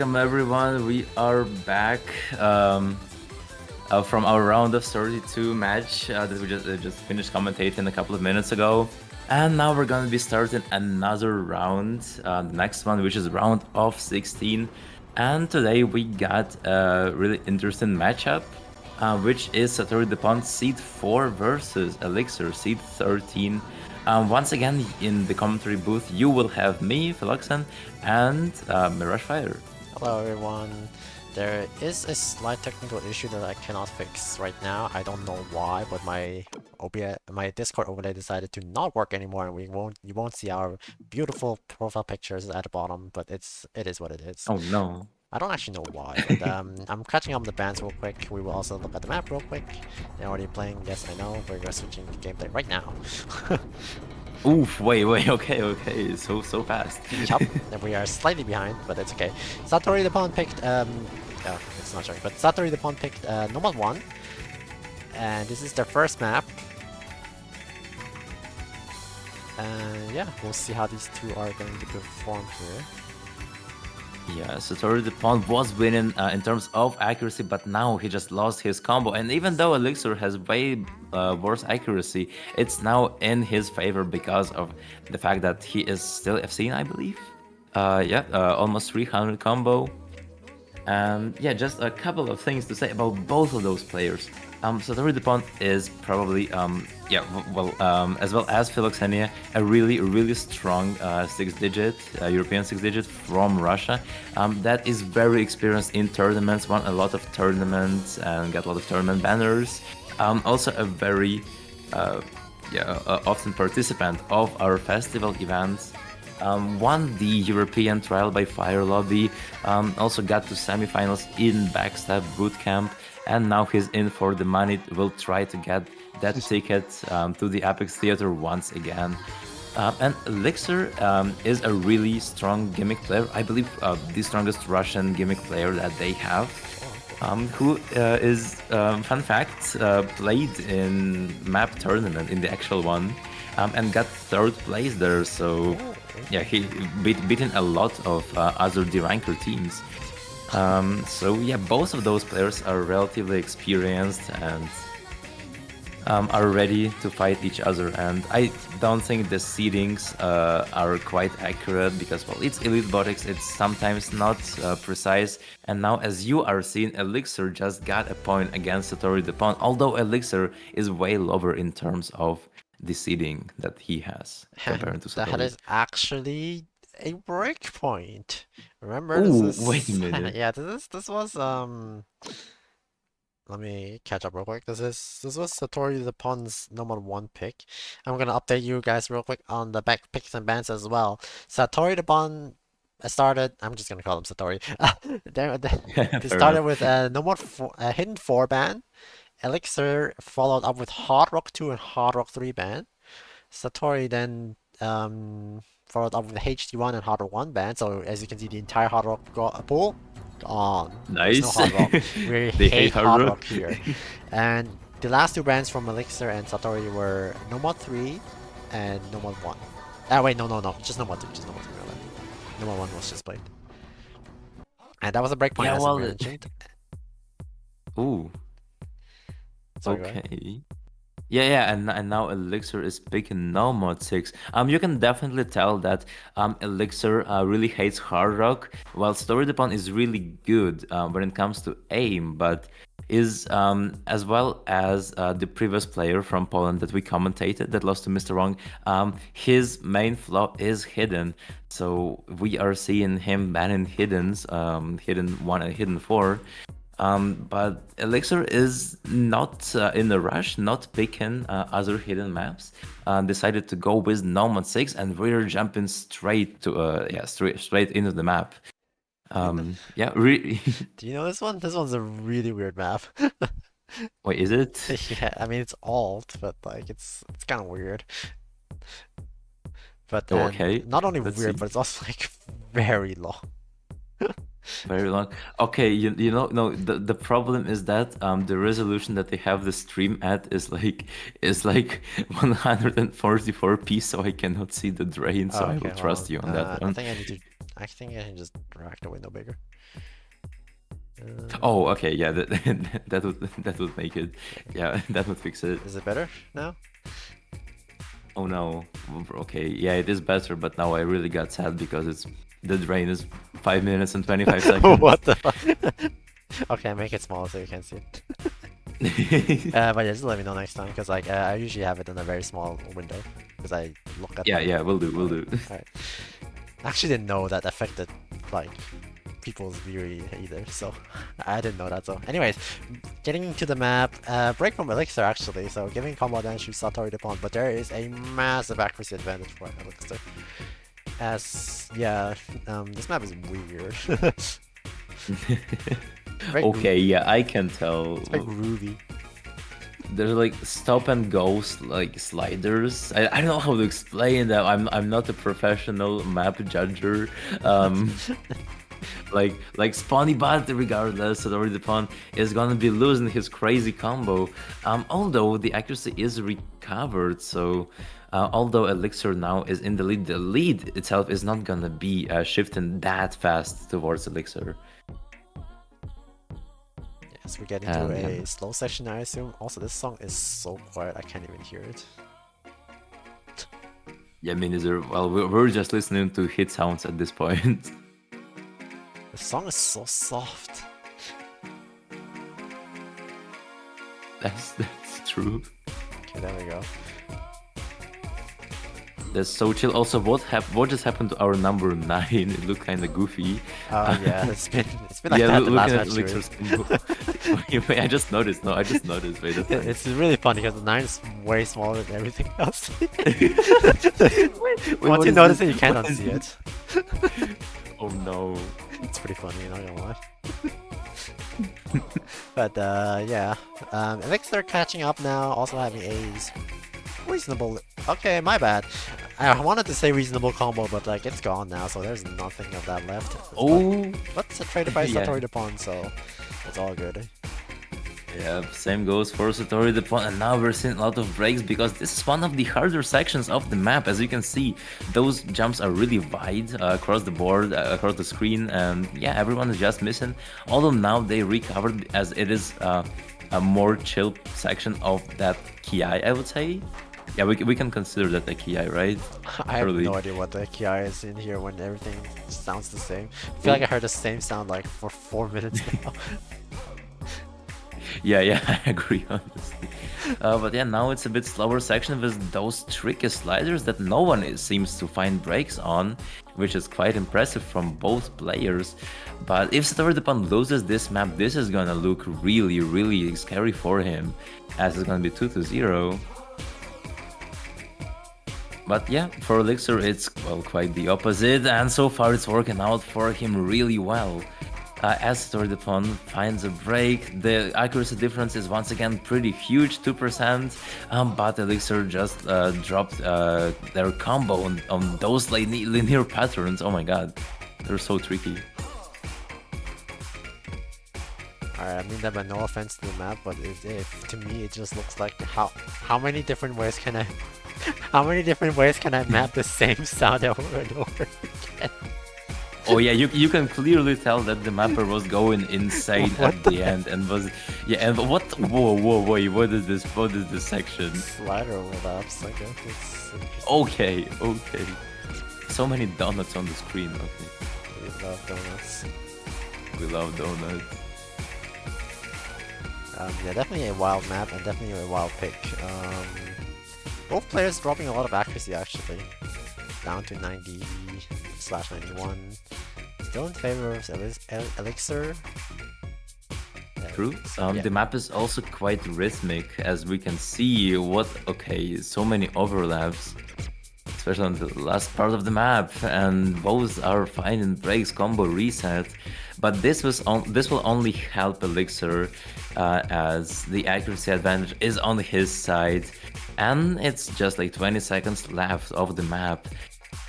Welcome everyone. We are back from our round of 32 match that we just finished commentating a couple of minutes ago, and now we're gonna be starting another round, the next one, which is round of 16. And today we got a really interesting matchup, which is Satori Dupont Seed 4 versus Eliksir Seed 13. Once again, in the commentary booth, you will have me, Philoxen, and Mirage Fire. Hello everyone. There is a slight technical issue that I cannot fix right now. I don't know why, but my Discord overlay decided to not work anymore, and you won't see our beautiful profile pictures at the bottom. But it is what it is. Oh no. I don't actually know why, but I'm catching up the bands real quick. We will also look at the map real quick. They're already playing. Yes, I know. We're switching to gameplay right now. Oof, wait, okay, so fast. Yup, we are slightly behind, but it's okay. Satori the pawn picked, oh, it's not showing, but Satori the pawn picked normal 1, and this is their first map. And yeah, we'll see how these two are going to perform here. Yeah, Satori the Pawn was winning in terms of accuracy, but now he just lost his combo. And even though Eliksir has way worse accuracy, it's now in his favor because of the fact that he is still FC, I believe. Almost 300 combo. And yeah, just a couple of things to say about both of those players. Satori Dupont is probably, as well as Philoxenia, a really strong 6-digit, European 6-digit from Russia that is very experienced in tournaments, won a lot of tournaments and got a lot of tournament banners. Also a very often participant of our festival events. Won the European Trial by Fire lobby, also got to semifinals in Backstab Bootcamp, and now he's in for the money. Will try to get that ticket to the Apex Theater once again. And Eliksir is a really strong gimmick player. I believe the strongest Russian gimmick player that they have. Who is, fun fact, played in map tournament in the actual one. And got third place there, so yeah, he beaten a lot of other D-ranker teams. So yeah, both of those players are relatively experienced and are ready to fight each other. And I don't think the seedings are quite accurate because, well, it's Elite Botics, it's sometimes not precise. And now, as you are seeing, Eliksir just got a point against Satori Dupont, although Eliksir is way lower in terms of the seeding that he has compared to Satori. That is actually a breakpoint. Remember, Ooh, this is wait a minute. yeah, this was let me catch up real quick. This was Satori the Pawn's number 1 pick. I'm gonna update you guys real quick on the back picks and bans as well. Satori the Pawn started. I'm just gonna call him Satori. They started with a hidden 4 ban. Eliksir followed up with Hard Rock 2 and Hard Rock 3 ban. Satori then followed up with HD1 and Hard Rock 1 ban. So as you can see, the entire Hard Rock pool gone. Nice. There's no Hard Rock. We hate Hard Rock here. And the last 2 bans from Eliksir and Satori were Nomad 3 and Nomad 1. Wait, no. Just Nomad 3. Just Nomad 3. Nomad 1 was just played. And that was a breakpoint, Yeah, as well, we mentioned. Ooh. Sorry, Okay. Yeah, and now Eliksir is picking no mod 6. You can definitely tell that Eliksir really hates hard rock, while Satori Dupont is really good when it comes to aim, but is as well as the previous player from Poland that we commentated that lost to Mr. Wrong. His main flaw is hidden, so we are seeing him banning hiddens, hidden 1 and hidden 4. But Eliksir is not in a rush, not picking other hidden maps. Decided to go with Nomad 6, and we're jumping straight to straight into the map. Do you know this one? This one's a really weird map. Wait, is it? Yeah, I mean it's alt, but like it's kind of weird. But Oh, okay. not only Let's weird, see. but it's also like very long. Very long. Okay, you know no, the problem is that the resolution that they have the stream at is like 144p, so I cannot see the drain, so I will trust you on that one. I think I can just drag the window bigger. Oh, okay, yeah, that would make it. Yeah, that would fix it. Is it better now? Oh no. Okay, yeah, it is better, but now I really got sad because the drain is 5 minutes and 25 seconds. What the fuck? Okay, make it smaller so you can see it. But yeah, just let me know next time because like I usually have it in a very small window because I look at. Yeah, we'll do, we'll do. Alright. I actually didn't know that affected like people's view either, so I didn't know that. So, anyways, getting into the map, break from Eliksir actually. So giving combo advantage to Satori the pawn, but there is a massive accuracy advantage for Eliksir. As yeah, this map is weird. Okay, yeah, I can tell. It's very groovy. There's like stop and go like sliders. I don't know how to explain that. I'm not a professional map judger. Like Spawny Bot, regardless, Satori the pawn is gonna be losing his crazy combo. Although the accuracy is recovered, so although Eliksir now is in the lead itself is not gonna be shifting that fast towards Eliksir. Yes, we get into a slow section, I assume. Also, this song is so quiet, I can't even hear it. Yeah, me neither. Well, we're just listening to hit sounds at this point. The song is so soft. That's true. Okay, there we go. That's so chill. Also, what just happened to our number 9? It looked kind of goofy. Oh yeah, it's been like that the last match series. Wait, I just noticed. No, I just noticed. Wait, it's really funny because the 9 is way smaller than everything else. Once you notice it, you can't unsee it. Oh no. It's pretty funny, not gonna lie. But yeah, Eliksir catching up now, also having A's. Reasonable. Okay, my bad. I wanted to say reasonable combo, but like it's gone now, so there's nothing of that left. But it's traded by Satori the pawn, so it's all good. Yeah, same goes for Satori the pawn, and now we're seeing a lot of breaks because this is one of the harder sections of the map. As you can see, those jumps are really wide across the board, across the screen, and yeah, everyone is just missing. Although now they recovered as it is a more chill section of that Ki, I would say. Yeah, we can consider that a Ki, right? I have no idea what the Ki is in here when everything sounds the same. I feel like I heard the same sound like for 4 minutes now. Yeah, I agree, honestly. But yeah, now it's a bit slower section with those tricky sliders that no one seems to find breaks on, which is quite impressive from both players. But if Satori the pawn loses this map, this is gonna look really, really scary for him, as it's gonna be 2-0. But yeah, for Eliksir it's well quite the opposite, and so far it's working out for him really well. As Satori the pawn finds a break, the accuracy difference is once again pretty huge, 2%, but Eliksir just dropped their combo on those linear patterns. Oh my god, they're so tricky. Alright, I mean that by no offense to the map, but if to me it just looks like how many different ways can I map the same sound over and over again? Oh yeah, you can clearly tell that the mapper was going insane at the end and was and what wait, what is this section? Slider overlaps, I guess. It's okay. So many donuts on the screen, okay. We love donuts. We love donuts. Yeah, definitely a wild map and definitely a wild pick. Both players dropping a lot of accuracy actually. Down to 90/91. Still in favor of Eliksir. True. The map is also quite rhythmic, as we can see. So many overlaps, especially on the last part of the map, and both are finding breaks, combo reset. But this will only help Eliksir, as the accuracy advantage is on his side, and it's just like 20 seconds left of the map.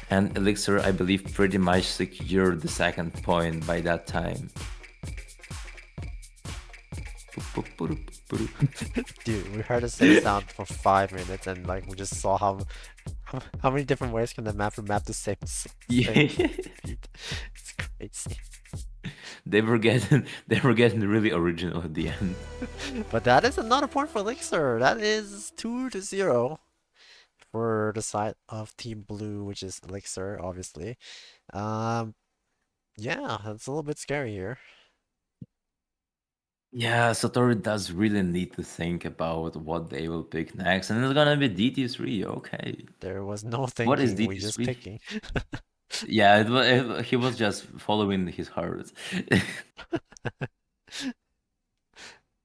And Eliksir, I believe, pretty much secured the second point by that time. Dude, we heard the same sound for 5 minutes, and like we just saw how many different ways can the mapper map the same Yeah. beat. It's crazy. they were getting really original at the end. But that is another point for Elixir. That is 2-0 for the side of Team Blue, which is Elixir, obviously. Um, yeah, it's a little bit scary here. Yeah, Satori does really need to think about what they will pick next, and it's gonna be DT3. Okay, There was no what is thinking, we just DT3? picking. Yeah, he was just following his heart,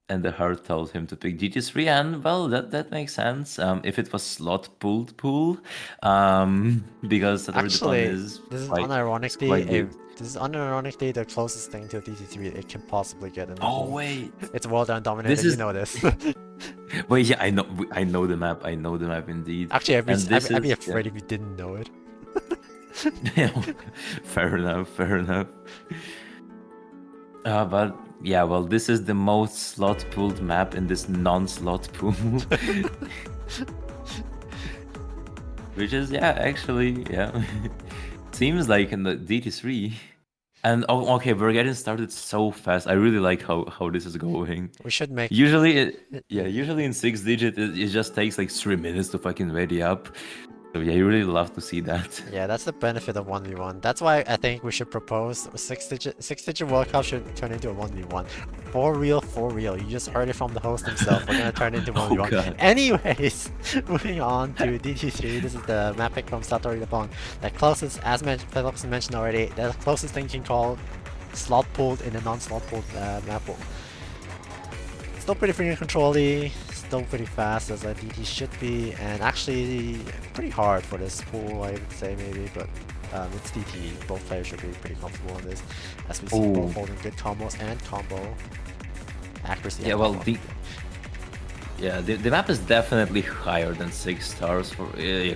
and the heart told him to pick DT3, and well, that makes sense. If it was slot pulled pool, because Satori the pawn Actually, is this is quite unironically good. the closest thing to DT3 it can possibly get in the Oh pool. wait, It's well done, this Dominator, you is know this. wait. Yeah, I know the map. I know the map indeed, Actually, and this I'd be is yeah. afraid if you didn't know it. Fair enough. Fair enough. But yeah, well, this is the most slot pooled map in this non-slot pool, which is yeah, actually yeah, seems like in the DT3. And oh, okay, we're getting started so fast. I really like how this is going. We should make Usually, usually in 6 digit, it just takes like 3 minutes to fucking ready up. So yeah, you really love to see that. Yeah, that's the benefit of 1v1. That's why I think we should propose a 6-digit World Cup should turn into a 1v1. For real, for real. You just heard it from the host himself. We're gonna turn it into Oh 1v1. god. Anyways, moving on to DT3. This is the map pick from Satori the Pawn. The closest, as Phillips mentioned already, the closest thing you can call slot pulled in a non-slot pulled map pool. Still pretty free and control-y, still pretty fast as a DT should be, and actually pretty hard for this pool, I would say maybe, but it's DT. Both players should be pretty comfortable in this, as we see both holding good combos and combo accuracy. Yeah, well, the map is definitely higher than 6 stars for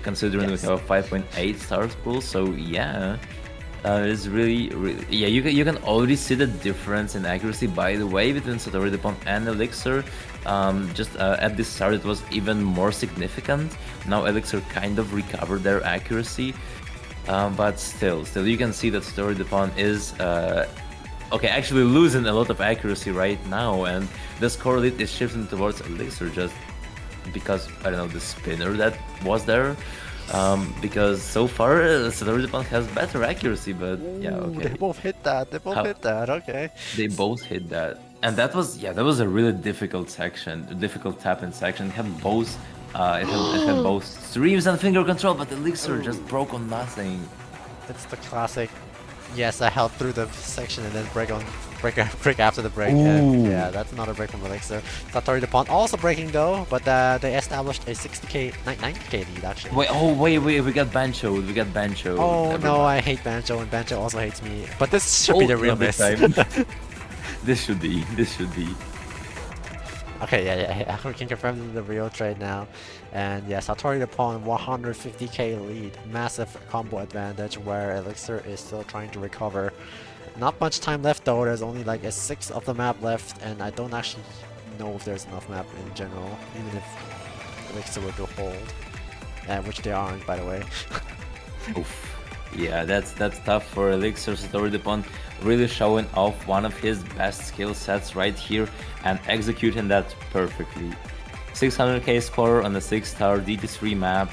considering Yes. we have a 5.8 stars pool. So yeah, it's really yeah. You can already see the difference in accuracy. By the way, between Satori the Pawn and Eliksir, just at the start it was even more significant. Now Eliksir kind of recovered their accuracy, but still you can see that Satori the Pawn is okay, actually losing a lot of accuracy right now, and the score lead is shifting towards Eliksir just because, I don't know, the spinner that was there. Because so far, Satori the Pawn has better accuracy, but yeah, okay. They both hit that, hit that, okay. They both hit that. And that was a really difficult section, difficult tap-in section. It had both, it had both streams and finger control, but Eliksir just broke on nothing. It's the classic. Yes, I held through the section and then break after the break. Yeah, that's another break from Eliksir. Satori the Pawn also breaking though, but they established a 90k lead actually. Wait, we got Bancho. We got Bancho. Oh no, I hate Bancho and Bancho also hates me. But this should be the real miss. This should be. Okay, yeah. We can confirm this is the real trade now. And yeah, Satori the Pawn 150k lead. Massive combo advantage where Eliksir is still trying to recover. Not much time left though, there's only like a 6 of the map left and I don't actually know if there's enough map in general, even if Eliksir were to hold. Which they aren't, by the way. Oof. Yeah, that's tough for Eliksir. Satori the Pawn really showing off one of his best skill sets right here and executing that perfectly. 600k score on the 6-star DT3 map,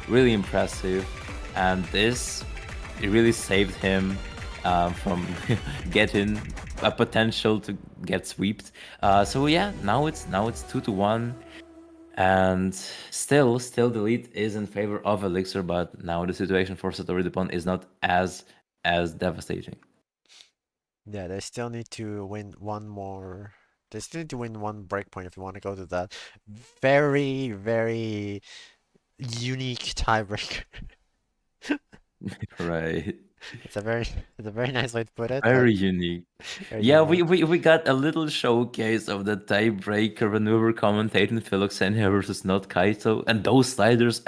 really impressive, and this really saved him from getting a potential to get swept. So yeah, now it's 2-1. And still the lead is in favor of Eliksir, but now the situation for Satori the Pawn is not as devastating. Yeah, they still need to win one more. They still need to win one breakpoint if you want to go to that very, very unique tiebreaker. Right. It's a very nice way to put it. Very unique. Very Yeah, unique. we got a little showcase of the tiebreaker when we were commentating Philoxenia versus not Kaito, and those sliders.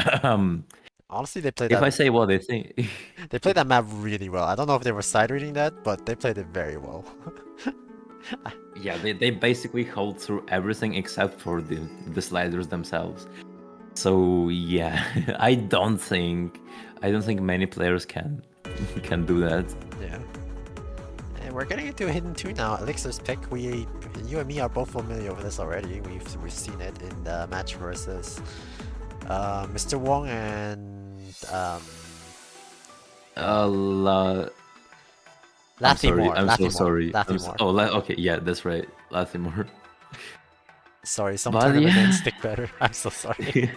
Honestly, they played If that. I say what I think, They played that map really well. I don't know if they were side reading that, but they played it very well. yeah, they basically hold through everything except for the sliders themselves. So yeah, I don't think many players can do that. Yeah. we're getting into Hidden 2 now. Eliksir's pick. You and me are both familiar with this already. We've seen it in the match versus Mr. Wong and La I'm sorry. Lathimore. I'm so Lathimore. sorry. Lathimore. Okay, yeah, that's right. Lathimore. Sorry, some But tournament names yeah. stick better. I'm so sorry.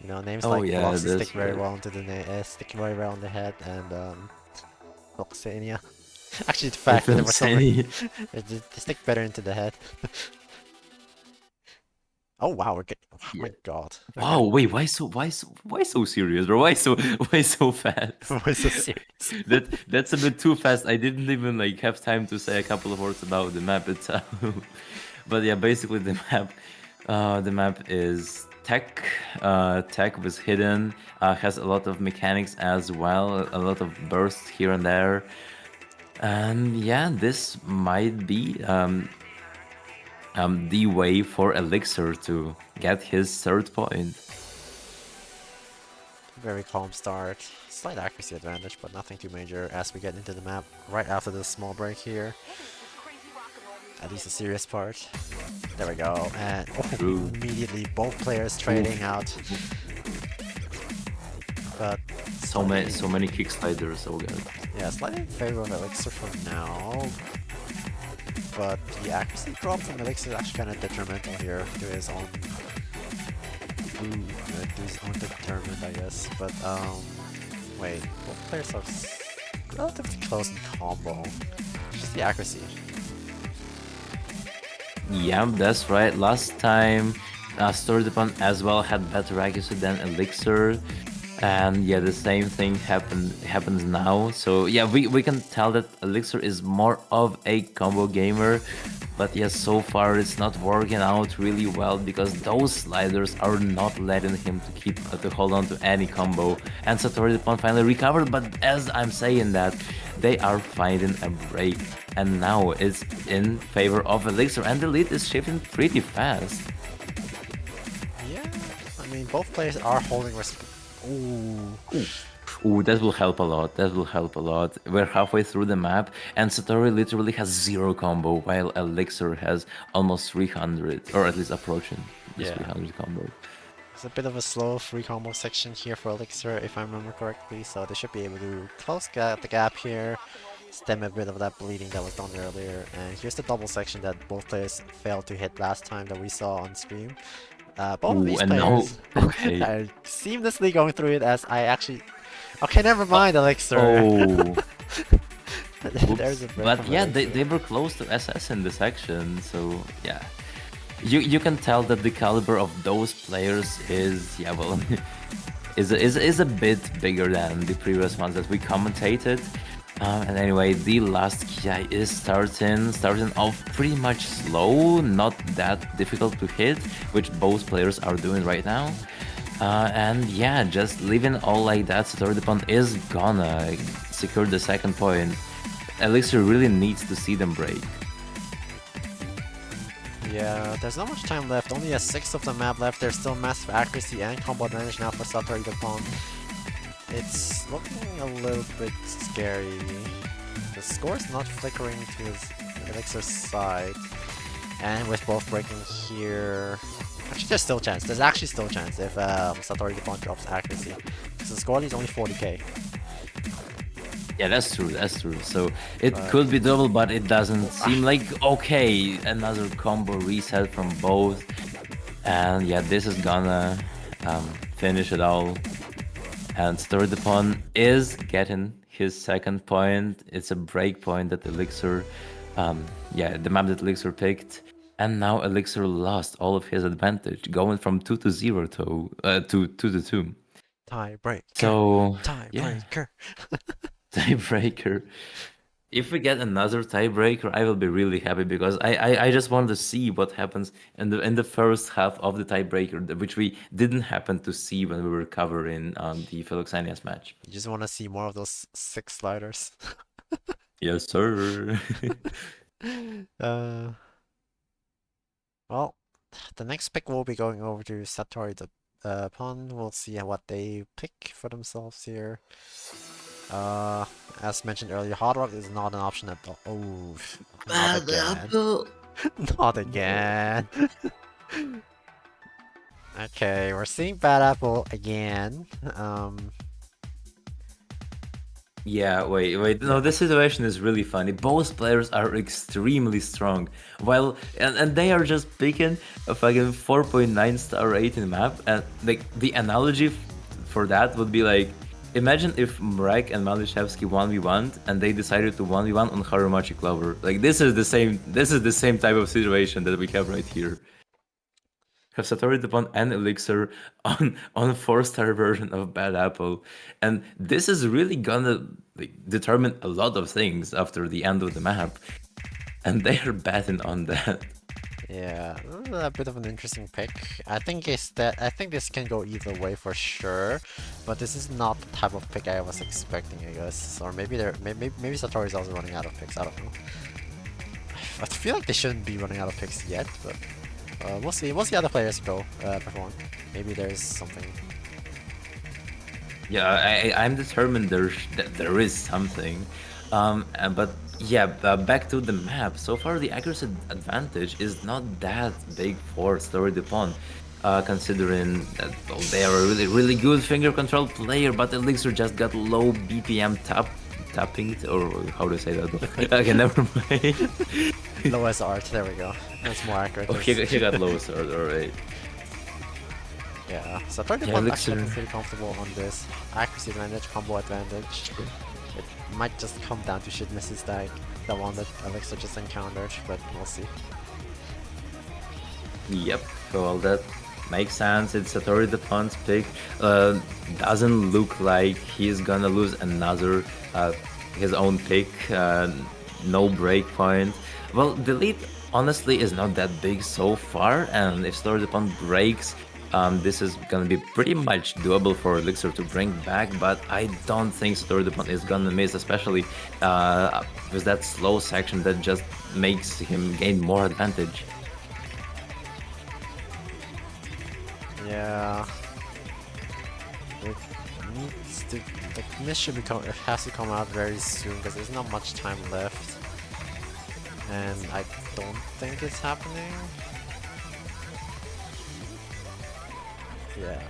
You know, names Oh like yeah, Bloxy stick that's very right. well into stick very well in the head, and Bloxania. Actually, the If fact that there I'm were so many, saying, they stick better into the head. Oh wow, we're getting. Oh yeah. my god. Okay. Wow, wait, why so serious, bro? Why so fast? Why so serious? That's a bit too fast. I didn't even like have time to say a couple of words about the map itself. But yeah, basically the map is tech. Tech was hidden. Has a lot of mechanics as well. A lot of bursts here and there. And yeah, this might be the way for Elixir to get his third point. Very calm start. Slight accuracy advantage, but nothing too major as we get into the map right after this small break here. At least the serious part. There we go. And True. immediately both players trading Oof. out. But So many kick sliders. Oh god. yeah, slightly in favor of Elixir for now. But the accuracy drop from Elixir is actually kind of detrimental here to his own to his own determinant, I guess. But wait, both players are relatively close in combo. Just the accuracy. Yeah, that's right. Last time, Storydepan as well had better accuracy than Elixir, and yeah, the same thing happens now. So yeah, we can tell that Elixir is more of a combo gamer, but yeah, so far it's not working out really well because those sliders are not letting him to hold on to any combo. And Satori finally recovered, but as I'm saying that, they are finding a break, and now it's in favor of Elixir, and the lead is shifting pretty fast. Yeah, I mean both players are holding Ooh. Ooh, that will help a lot. That will help a lot. We're halfway through the map, and Satori literally has 0 combo, while Elixir has almost 300, or at least approaching the Yeah. 300 combo. It's a bit of a slow free combo section here for Elixir, if I remember correctly, so they should be able to close the gap here, stem a bit of that bleeding that was done earlier. And here's the double section that both players failed to hit last time that we saw on stream. Both of Ooh, these and now, players okay. are seamlessly going through it as I actually... Okay, never mind, Elixir. Oh, There's whoops. a break But from yeah, Elixir. they were close to SS in the section, so yeah. You can tell that the caliber of those players is, yeah, well, is a bit bigger than the previous ones that we commentated. And anyway, the last KI is starting off pretty much slow, not that difficult to hit, which both players are doing right now. And yeah, just leaving all like that, Satori is gonna secure the second point. Elixir really needs to see them break. Yeah, there's not much time left, only a sixth of the map left. There's still massive accuracy and combo advantage now for Satori the Pawn. It's looking a little bit scary. The score's not flickering to his Elixir's side. And with both breaking here... Actually, there's still a chance. There's actually still a chance if Satori the Pawn drops accuracy. Because the score is only 40k. Yeah, that's true, that's true. So it But could be double, but it doesn't seem like... Okay, another combo reset from both. And yeah, this is gonna finish it all. And Storydepan is getting his second point. It's a break point that Elixir, yeah, the map that Elixir picked. And now Elixir lost all of his advantage, going from 2 to 0 to 2 to 2. tiebreaker. So, yeah, Tiebreaker. tiebreaker. If we get another tiebreaker, I will be really happy because I just want to see what happens in the first half of the tiebreaker, which we didn't happen to see when we were covering the Philoxenias match. You just want to see more of those 6 sliders. Yes, sir. uh, well, the next pick will be going over to Satori the Pawn. We'll see what they pick for themselves here. As mentioned earlier, Hard Rock is not an option at all. Oh, not Bad again. apple. Not again. Okay, we're seeing Bad Apple again. Yeah, wait. No, this situation is really funny. Both players are extremely strong. And they are just picking a fucking 4.9 star rating map. And like the analogy for that would be like, imagine if Mrek and Malishevsky 1v1 and they decided to 1v1 on Harumachi Clover. Like this is the same type of situation that we have right here. Have Satori Dupont and Elixir on a 4-star version of Bad Apple, and this is really gonna like, determine a lot of things after the end of the map, and they are betting on that. Yeah, a bit of an interesting pick. I think this can go either way for sure, but this is not the type of pick I was expecting, I guess. Or maybe Satori's also running out of picks. I don't know. I feel like they shouldn't be running out of picks yet, but we'll see. We'll see how the players go perform. Maybe there's something. Yeah, I'm determined there is something, but yeah, back to the map. So far, the accuracy advantage is not that big for Story Dupont, considering that well, they are a really good finger control player, but Elixir just got low BPM tapping, or how to say that? Okay, never mind. Lowest art. There we go. That's more accurate. Oh, he got low sword, alright. Yeah, so Satori Yeah, Dupont actually Elixir. looking pretty comfortable on this. Accuracy advantage, combo advantage. It might just come down to shit misses like the one that Elixir just encountered, but we'll see. Yep, well that makes sense. It's Satori Dupont's pick. Doesn't look like he's gonna lose another his own pick. No breakpoint. Well, the lead honestly is not that big so far, and if Satori Dupont breaks, this is gonna be pretty much doable for Elixir to bring back. But I don't think Satori Dupont is gonna miss, especially with that slow section that just makes him gain more advantage. Yeah. It needs to. The miss should become. It has to come out very soon because there's not much time left. And I don't think it's happening. Yeah.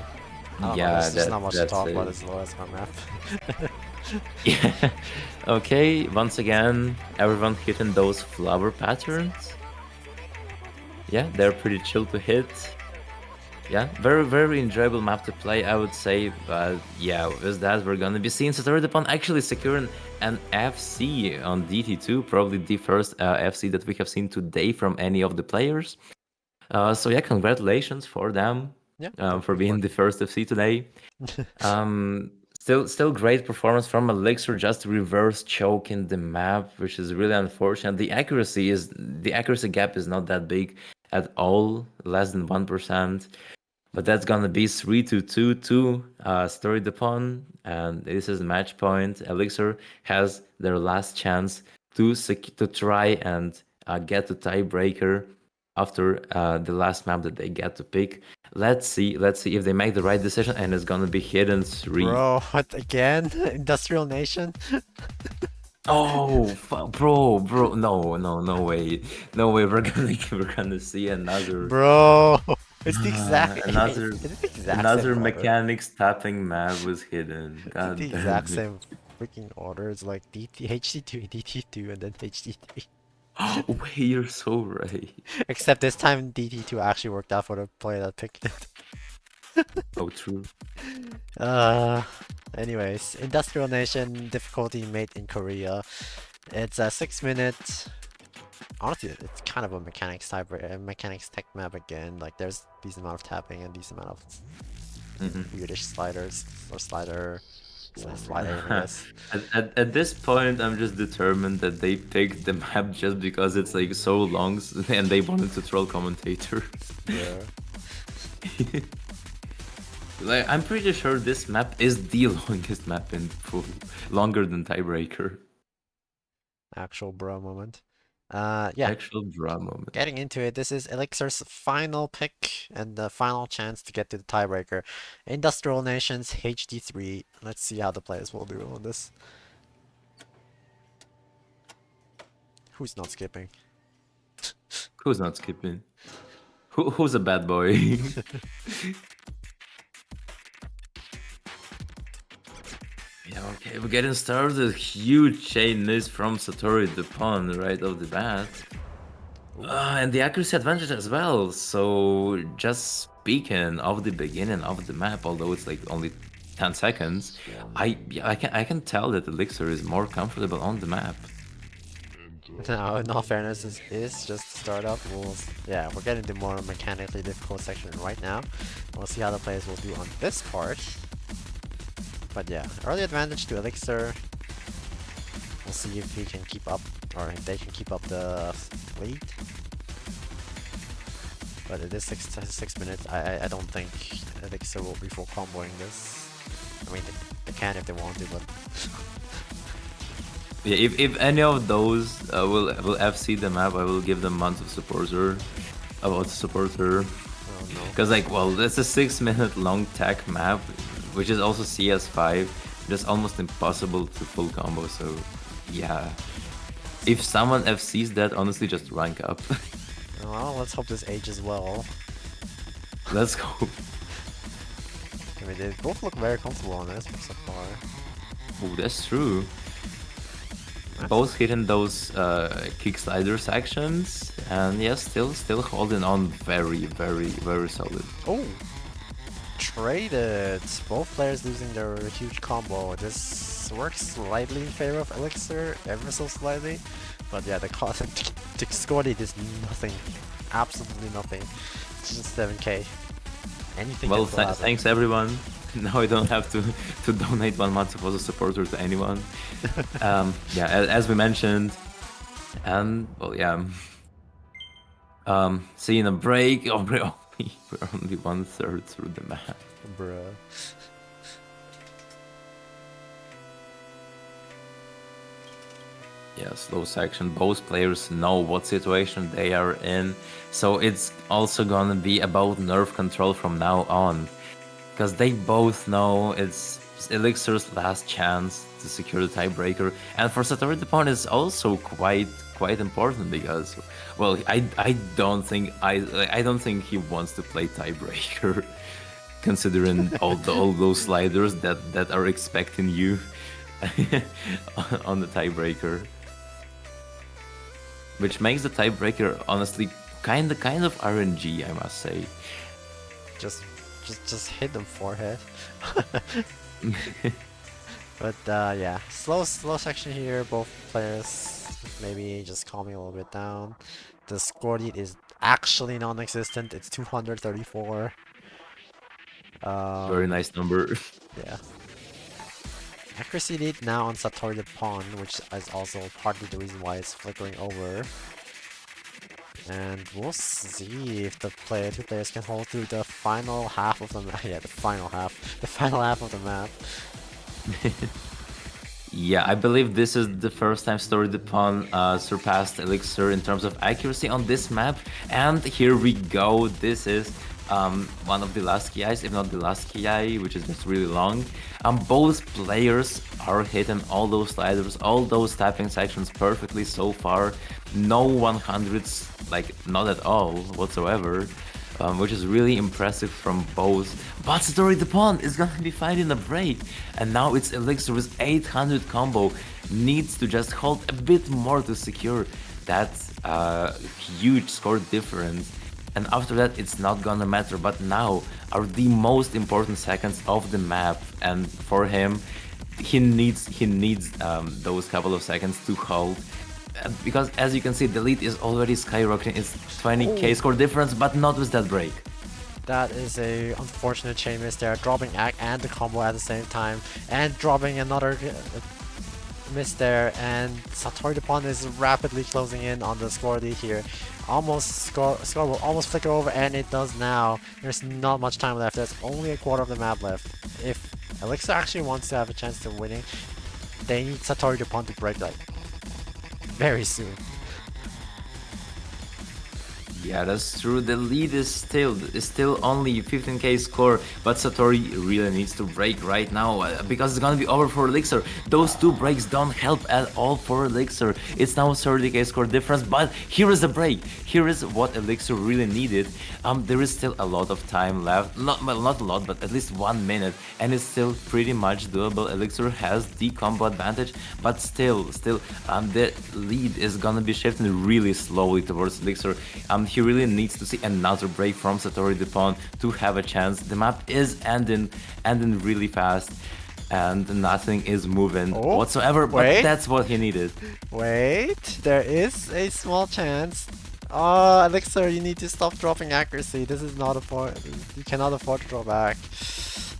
I don't know, Yeah, there's not much to that's talk it. about as low as my map. Yeah. Okay, once again, everyone hitting those flower patterns. Yeah, they're pretty chill to hit. Yeah, very enjoyable map to play, I would say. But yeah, with that, we're gonna be seeing Satori Dupont actually securing an FC on DT2, probably the first FC that we have seen today from any of the players. So yeah, congratulations for them Yeah, for definitely being the first FC today. Still great performance from Elixir, just reverse choking the map, which is really unfortunate. The accuracy gap is not that big at all, less than 1%. But that's gonna be 3-2 to Story Dupont, and this is match point. Elixir has their last chance to try and get to tiebreaker after the last map that they get to pick. Let's see if they make the right decision, and it's gonna be hidden 3. Bro, what again? Industrial Nation? Oh, bro, no way, no way. We're gonna see another Bro, it's the exact. another It's the exact same another order. mechanics tapping map was hidden. It's the God exact damn it. same freaking order. It's like HT2, DT2, and then HT3. Wait, you're so right. Except this time DT2 actually worked out for the player that picked it. Oh, true. Uh, Anyways, Industrial Nation difficulty made in Korea. It's a 6 minute. Honestly, it's kind of a mechanics tech map again. Like there's decent amount of tapping and decent amount of weirdish sliders or slide aim, I guess. At this point, I'm just determined that they picked the map just because it's like so long and they wanted to troll commentators. Yeah. Like, I'm pretty sure this map is the longest map in full, longer than Tiebreaker. Actual bro moment. Yeah, Actual draw moment. getting into it, this is Eliksir's final pick and the final chance to get to the tiebreaker. Industrial Nations HD3. Let's see how the players will do on this. Who's not skipping? Who's not skipping? Who's a bad boy? Yeah, okay, we're getting started. Huge chain miss from Satori the pawn right off the bat. And the accuracy advantage as well. So just speaking of the beginning of the map, although it's like only 10 seconds, I can tell that Elixir is more comfortable on the map. Now, in all fairness, this is just the startup. Yeah, we're getting the more mechanically difficult section right now. We'll see how the players will do on this part. But yeah, early advantage to Elixir. We'll see if he can keep up, or if they can keep up the lead. But it is 6 minutes. I don't think Elixir will be full comboing this. I mean, they can if they want to, but Yeah, if any of those will FC the map, I will give them months of supporter. About supporter. oh no. Because like, well, that's a 6-minute long tech map, which is also CS5. Just almost impossible to full combo. So yeah, if someone FCs that, honestly, just rank up. Well, let's hope this ages well. Let's go. I mean, they both look very comfortable on this so far. Oh, that's true. Both hitting those kick slider sections, and yeah, still holding on very, very solid. Oh! Traded! Both players losing their huge combo. This works slightly in favor of Elixir, ever so slightly. But yeah, the cost to score it is nothing. Absolutely nothing. It's just 7k. Anything Well, can still happen. thanks everyone. Now I don't have to donate 1 month of a supporter to anyone. Yeah, as we mentioned, and well, yeah. Seeing a break. Oh, we're only 1/3 through the map. Bruh. Yeah, slow section. Both players know what situation they are in, so it's also gonna be about nerve control from now on, because they both know it's Elixir's last chance to secure the tiebreaker, and for Satori the pawn is also quite important because, well, I don't think he wants to play tiebreaker, considering all those sliders that are expecting you on the tiebreaker. Which makes the tiebreaker honestly kind of RNG, I must say. Just hit them forehead. But yeah, slow section here. Both players maybe just calming a little bit down. The score lead is actually non-existent. It's 234. Very nice number. Yeah. Accuracy lead now on Satori the pawn, which is also partly the reason why it's flickering over. And we'll see if the two players can hold through the final half of the map. Yeah, the final half of the map. Yeah, I believe this is the first time Satori the pawn surpassed Elixir in terms of accuracy on this map. And here we go. This is one of the last KIs, if not the last KI, which is just really long. Both players are hitting all those sliders, all those tapping sections perfectly so far. No 100s, like not at all whatsoever, which is really impressive from both. But Satori the pawn is gonna be fighting a break, and now it's Elixir with 800 combo. Needs to just hold a bit more to secure that huge score difference. And after that, it's not gonna matter. But now are the most important seconds of the map, and for him, he needs those couple of seconds to hold. Because as you can see, the lead is already skyrocketing. It's 20k score difference, but not with that break. That is a unfortunate chain miss there, dropping Act and the combo at the same time, and dropping another miss there, and Satori the pawn is rapidly closing in on the score lead here. Score will almost flicker over, and it does now. There's not much time left. There's only a quarter of the map left. If Elixir actually wants to have a chance to winning, they need Satori the pawn to break like very soon. Yeah, that's true. The lead is still only 15k score, but Satori really needs to break right now because it's gonna be over for Eliksir. Those two breaks don't help at all for Eliksir. It's now 30k score difference, but here is the break. Here is what Eliksir really needed. There is still a lot of time left. Not a lot, but at least 1 minute, and it's still pretty much doable. Eliksir has the combo advantage, but still, the lead is gonna be shifting really slowly towards Eliksir. He really needs to see another break from Satori the pawn to have a chance. The map is ending really fast, and nothing is moving whatsoever. But that's what he needed. Wait, there is a small chance. Oh, Eliksir, you need to stop dropping accuracy. This is not a point. You cannot afford to draw back.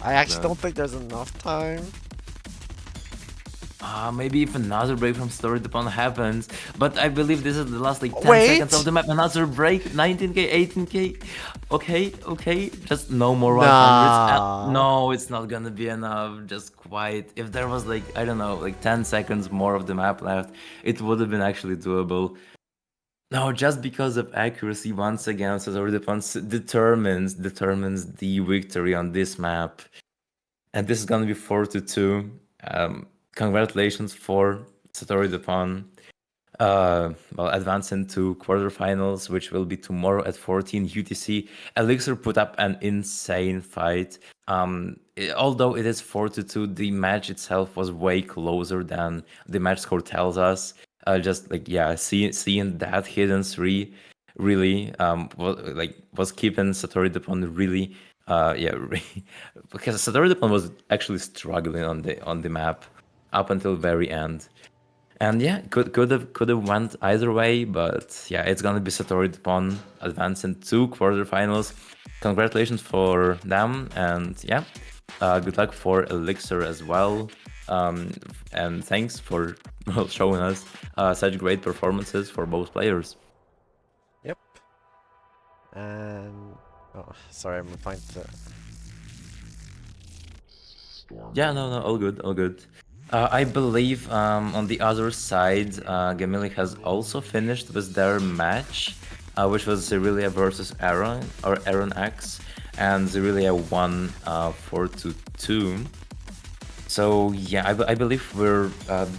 I actually don't think there's enough time. Maybe if another break from Satori the pawn happens, but I believe this is the last like 10 seconds of the map. Another break, 19k, 18k. Okay, just no more 100s. No, it's not gonna be enough. Just quite. If there was like, I don't know, like 10 seconds more of the map left, it would have been actually doable. No, just because of accuracy, once again, Satori the pawn determines the victory on this map, and this is gonna be 4-2. Congratulations for Satori the pawn. Advancing to quarterfinals, which will be tomorrow at 14 UTC. Eliksir put up an insane fight. Although it is 4-2, the match itself was way closer than the match score tells us. Just like seeing that hidden 3 really was keeping Satori the pawn really because Satori the pawn was actually struggling on the map up until very end. And yeah, could have went either way, but yeah, it's gonna be Satori the pawn advancing to quarterfinals. Congratulations for them, and yeah, good luck for Eliksir as well. And thanks for showing us such great performances for both players. Yep. And oh, sorry, I'm gonna find the. Yeah, no, all good. I believe on the other side, Gamili has also finished with their match, which was Zerillia versus Aaron or Aaron X, and Zerillia won 4-2. So yeah, I believe we're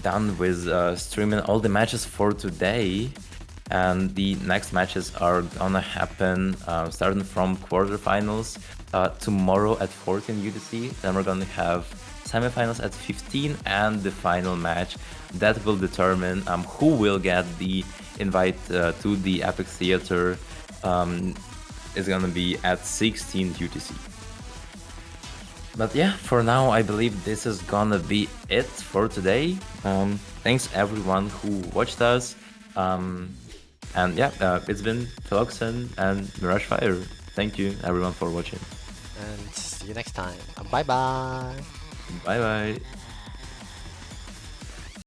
done with streaming all the matches for today, and the next matches are gonna happen starting from quarterfinals tomorrow at 14 UTC. Then we're gonna have semifinals at 15, and the final match that will determine who will get the invite to the Epic Theater is gonna be at 16 UTC. But yeah, for now I believe this is gonna be it for today. Thanks everyone who watched us, and yeah, it's been Philoxen and Mirage Fire. Thank you everyone for watching. And see you next time. Bye bye. Bye bye.